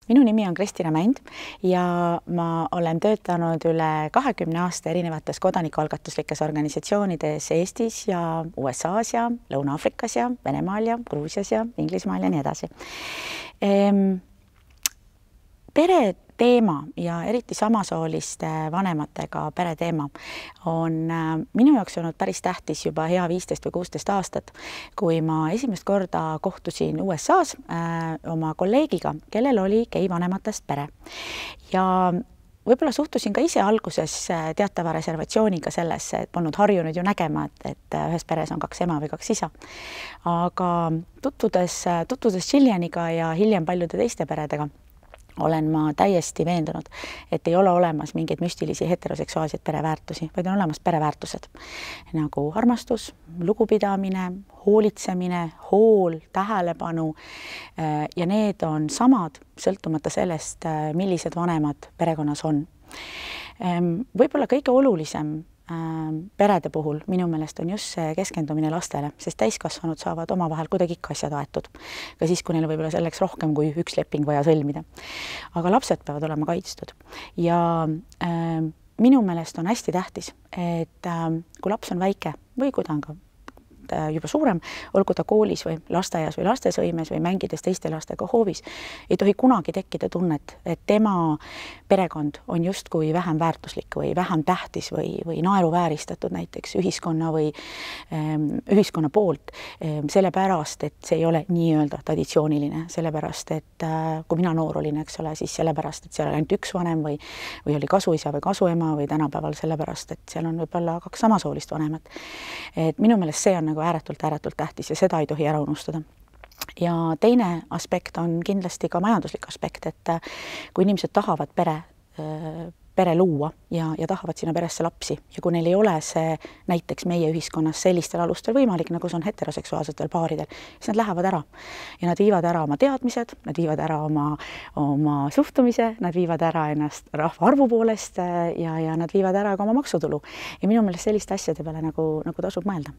Minu nimi on Kristina Mänd ja ma olen töötanud üle 20 aasta erinevates kodanikualgatuslikes organisatsioonides Eestis ja USA-s ja Lõuna-Aafrikas ja Venemaal ja Gruusias ja Inglismaal ja nii edasi. Pere teema ja eriti samasooliste vanematega pere teema on minu jaoks olnud päris tähtis juba hea 15 või 16 aastat, kui ma esimest korda kohtusin USA-s oma kolleegiga, kellel oli gei vanematest pere. Ja võib-olla suhtusin ka ise alguses teatava reservatsiooniga sellesse, et polnud harjunud ju nägema, et ühes peres on 2 ema või 2 isa. Aga tutvudes Jillianiga ja hiljem paljude teiste peredega, olen ma täiesti veendunud, et ei ole olemas mingeid müstilisi heteroseksuaalseid pereväärtusi, vaid on olemas pereväärtused nagu armastus, lugupidamine, hoolitsemine, hool, tähelepanu ja need on samad, sõltumata sellest, millised vanemad perekonnas on. Võib-olla kõige olulisem perede puhul minu meelest on just see keskendumine lastele, sest täiskasvanud saavad omavahel kuidagi ikka asjad aetud. Ka siis, kui neil võib-olla selleks rohkem kui üks leping vaja sõlmida. Aga lapsed peavad olema kaitstud. Ja minu meelest on hästi tähtis, et kui laps on väike või kui ta on ka juba suurem, olgu ta koolis või lasteaias või lastesõimes või mängides teiste lastega hoovis, ei tohi kunagi tekkida tunnet, et tema perekond on justkui vähem väärtuslik või vähem tähtis või naeruvääristatud näiteks ühiskonna või ühiskonna poolt, sellepärast, et see ei ole nii-öelda traditsiooniline, sellepärast, et kui mina noor olin, eks ole, siis sellepärast, et seal oli ainult üks vanem või oli kasuisa või kasuema või tänapäeval sellepärast, et seal on võib-olla 2 samasoolist vanemat. Et minu meelest see on ääretult tähtis ja seda ei tohi ära unustada. Ja teine aspekt on kindlasti ka majanduslik aspekt, et kui inimesed tahavad pere luua ja tahavad sinna peresse lapsi ja kui neil ei ole see näiteks meie ühiskonnas sellistel alustel võimalik, nagu see on heteroseksuaalsetel paaridel, siis nad lähevad ära. Ja nad viivad ära oma teadmised, nad viivad ära oma suhtumise, nad viivad ära ennast rahvaarvu poolest ja nad viivad ära ka oma maksutulu. Ja minu meelest selliste asjade peale nagu tasub mõelda.